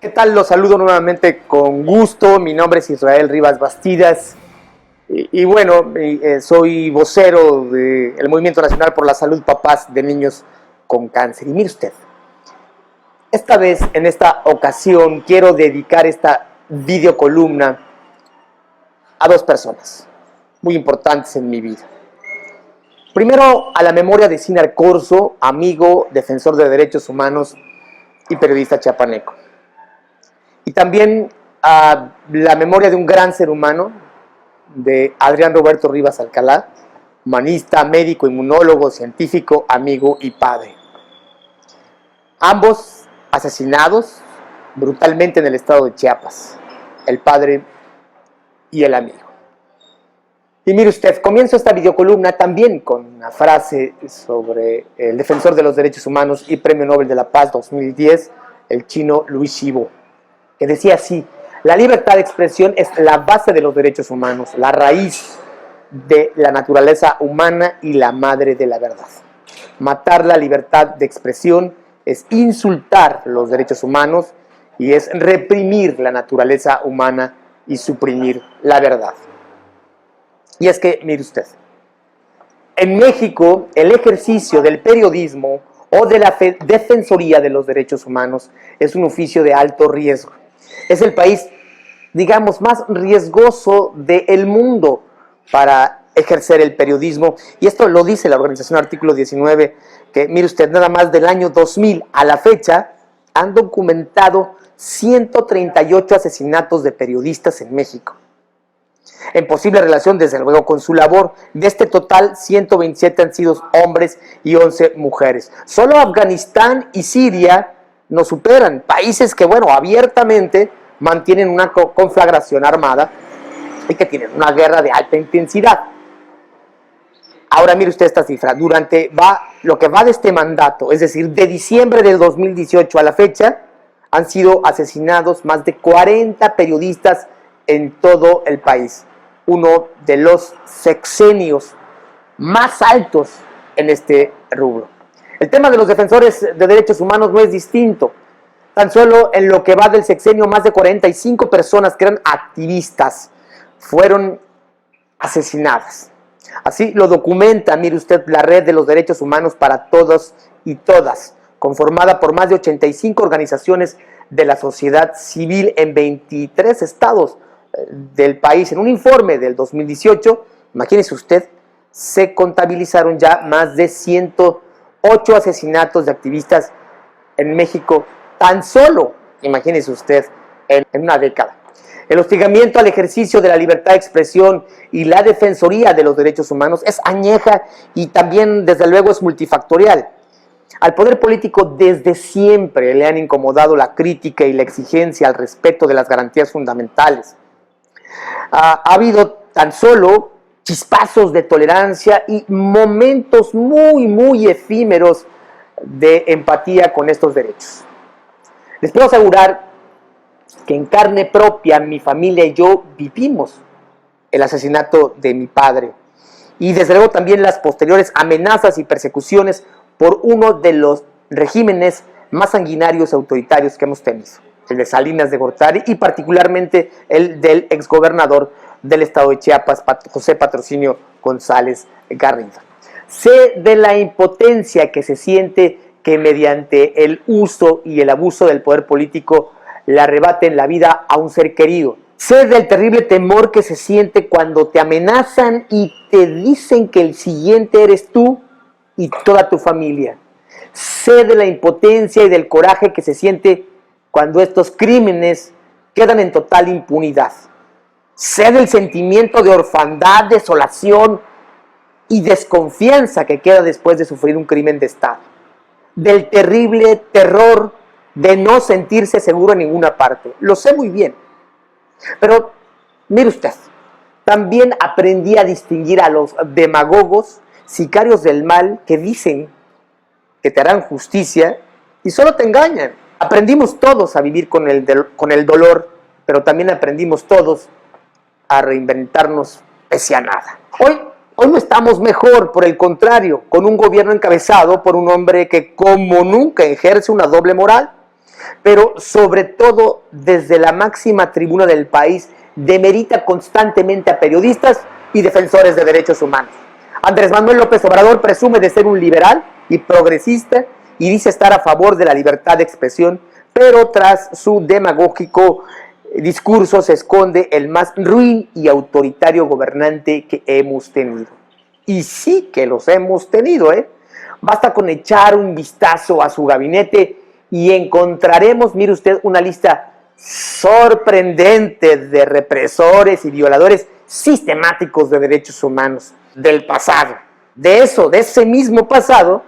¿Qué tal? Los saludo nuevamente con gusto. Mi nombre es Israel Rivas Bastidas y bueno, soy vocero del Movimiento Nacional por la Salud Papás de Niños con Cáncer. Y mire usted, esta vez, en esta ocasión, quiero dedicar esta videocolumna a dos personas muy importantes en mi vida. Primero, a la memoria de Sinar Corzo, amigo, defensor de derechos humanos y periodista chiapaneco. Y también a la memoria de un gran ser humano, de Adrián Roberto Rivas Alcalá, humanista, médico, inmunólogo, científico, amigo y padre. Ambos asesinados brutalmente en el estado de Chiapas, el padre y el amigo. Y mire usted, comienzo esta videocolumna también con una frase sobre el defensor de los derechos humanos y Premio Nobel de la Paz 2010, el chino Liu Xiaobo, que decía así: la libertad de expresión es la base de los derechos humanos, la raíz de la naturaleza humana y la madre de la verdad. Matar la libertad de expresión es insultar los derechos humanos y es reprimir la naturaleza humana y suprimir la verdad. Y es que, mire usted, en México el ejercicio del periodismo o de la defensoría de los derechos humanos es un oficio de alto riesgo. Es el país, digamos, más riesgoso del mundo para ejercer el periodismo. Y esto lo dice la organización Artículo 19, que mire usted, nada más del año 2000 a la fecha han documentado 138 asesinatos de periodistas en México, en posible relación desde luego con su labor. De este total, 127 han sido hombres y 11 mujeres. Solo Afganistán y Siria nos superan, países que, bueno, abiertamente mantienen una conflagración armada y que tienen una guerra de alta intensidad. Ahora mire usted esta cifra: durante lo que va de este mandato, es decir, de diciembre del 2018 a la fecha, han sido asesinados más de 40 periodistas en todo el país. Uno de los sexenios más altos en este rubro. El tema de los defensores de derechos humanos no es distinto. Tan solo en lo que va del sexenio, más de 45 personas que eran activistas fueron asesinadas. Así lo documenta, mire usted, la Red de los Derechos Humanos para Todos y Todas, conformada por más de 85 organizaciones de la sociedad civil en 23 estados del país. En un informe del 2018, imagínese usted, se contabilizaron ya más de 108 asesinatos de activistas en México, tan solo, imagínese usted, en una década. El hostigamiento al ejercicio de la libertad de expresión y la defensoría de los derechos humanos es añeja y también, desde luego, es multifactorial. Al poder político desde siempre le han incomodado la crítica y la exigencia al respeto de las garantías fundamentales. Ha habido tan solo chispazos de tolerancia y momentos muy efímeros de empatía con estos derechos. Les puedo asegurar que en carne propia mi familia y yo vivimos el asesinato de mi padre y desde luego también las posteriores amenazas y persecuciones por uno de los regímenes más sanguinarios y autoritarios que hemos tenido, el de Salinas de Gortari y particularmente el del exgobernador del estado de Chiapas, José Patrocinio González Garrido. Sé de la impotencia que se siente que mediante el uso y el abuso del poder político le arrebaten la vida a un ser querido. Sé del terrible temor que se siente cuando te amenazan y te dicen que el siguiente eres tú y toda tu familia. Sé de la impotencia y del coraje que se siente cuando estos crímenes quedan en total impunidad. Sé del sentimiento de orfandad, desolación y desconfianza que queda después de sufrir un crimen de Estado. Del terrible terror de no sentirse seguro en ninguna parte. Lo sé muy bien. Pero, mire usted, también aprendí a distinguir a los demagogos, sicarios del mal, que dicen que te harán justicia y solo te engañan. Aprendimos todos a vivir con el dolor, pero también aprendimos todos a reinventarnos pese a nada. Hoy no estamos mejor, por el contrario, con un gobierno encabezado por un hombre que como nunca ejerce una doble moral. pero sobre todo desde la máxima tribuna del país demerita constantemente a periodistas y defensores de derechos humanos. Andrés Manuel López Obrador presume de ser un liberal y progresista y dice estar a favor de la libertad de expresión, pero tras su demagógico discurso se esconde el más ruin y autoritario gobernante que hemos tenido. Y sí que los hemos tenido, ¿eh? Basta con echar un vistazo a su gabinete y encontraremos, mire usted, una lista sorprendente de represores y violadores sistemáticos de derechos humanos del pasado. De ese mismo pasado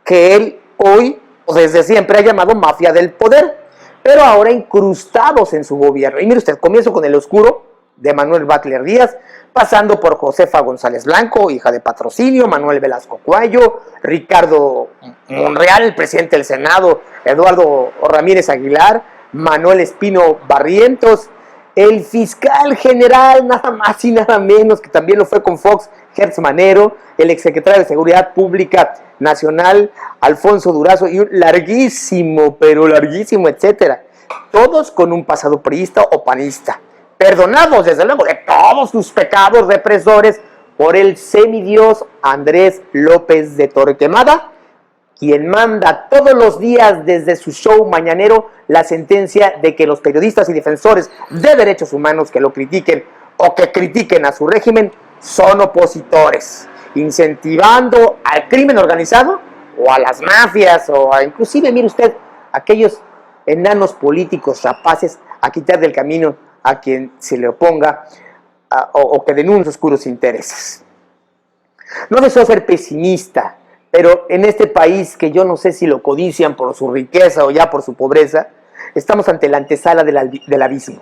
que él hoy, o desde siempre, ha llamado mafia del poder, pero ahora incrustados en su gobierno. Y mire usted, comienzo con el oscuro de Manuel Butler Díaz, pasando por Josefa González Blanco, hija de patrocinio, Manuel Velasco Cuello, Ricardo Monreal, el presidente del Senado, Eduardo Ramírez Aguilar, Manuel Espino Barrientos, el fiscal general, nada más y nada menos, que también lo fue con Fox, Gertz Manero, el exsecretario de Seguridad Pública Nacional, Alfonso Durazo, y un larguísimo, pero larguísimo, etcétera. Todos con un pasado priista o panista, perdonados desde luego de todos sus pecados represores por el semidios Andrés López de Torquemada, quien manda todos los días desde su show mañanero la sentencia de que los periodistas y defensores de derechos humanos que lo critiquen o que critiquen a su régimen son opositores, incentivando al crimen organizado o a las mafias o a, inclusive, mire usted, aquellos enanos políticos rapaces a quitar del camino a quien se le oponga o que denuncie oscuros intereses. No deseo ser pesimista, pero en este país que yo no sé si lo codician por su riqueza o ya por su pobreza, estamos ante la antesala del abismo.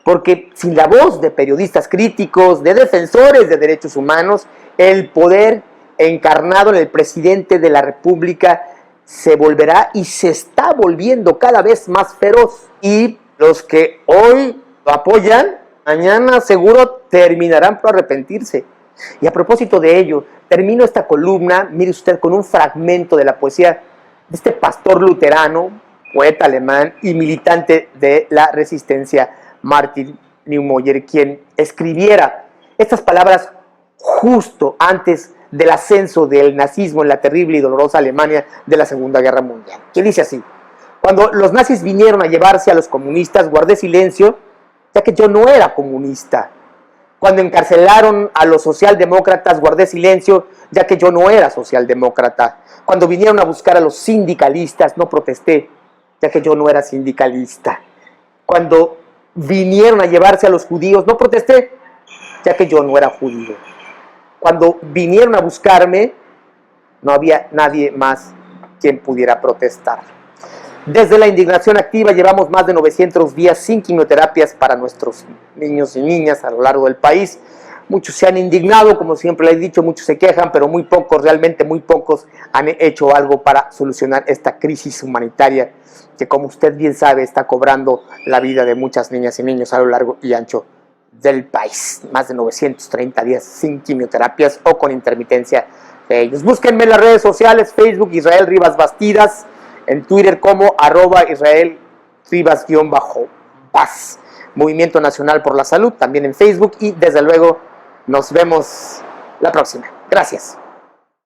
Porque sin la voz de periodistas críticos, de defensores de derechos humanos, el poder encarnado en el presidente de la República se volverá y se está volviendo cada vez más feroz. Y los que hoy lo apoyan, mañana seguro terminarán por arrepentirse. Y a propósito de ello, termino esta columna, mire usted, con un fragmento de la poesía de este pastor luterano, poeta alemán y militante de la resistencia, Martin Niemöller, quien escribiera estas palabras justo antes del ascenso del nazismo en la terrible y dolorosa Alemania de la Segunda Guerra Mundial, que dice así: cuando los nazis vinieron a llevarse a los comunistas, guardé silencio, ya que yo no era comunista. Cuando encarcelaron a los socialdemócratas, guardé silencio, ya que yo no era socialdemócrata. Cuando vinieron a buscar a los sindicalistas, no protesté, ya que yo no era sindicalista. Cuando vinieron a llevarse a los judíos, no protesté, ya que yo no era judío. Cuando vinieron a buscarme, no había nadie más quien pudiera protestar. Desde la indignación activa llevamos más de 900 días sin quimioterapias para nuestros niños y niñas a lo largo del país. Muchos se han indignado, como siempre les he dicho, muchos se quejan, pero muy pocos, realmente muy pocos, han hecho algo para solucionar esta crisis humanitaria que, como usted bien sabe, está cobrando la vida de muchas niñas y niños a lo largo y ancho del país. Más de 930 días sin quimioterapias o con intermitencia de ellos. Búsquenme en las redes sociales, Facebook, Israel Rivas Bastidas, en Twitter como @Israel Rivas_Paz. Movimiento Nacional por la Salud, también en Facebook, y desde luego nos vemos la próxima. Gracias.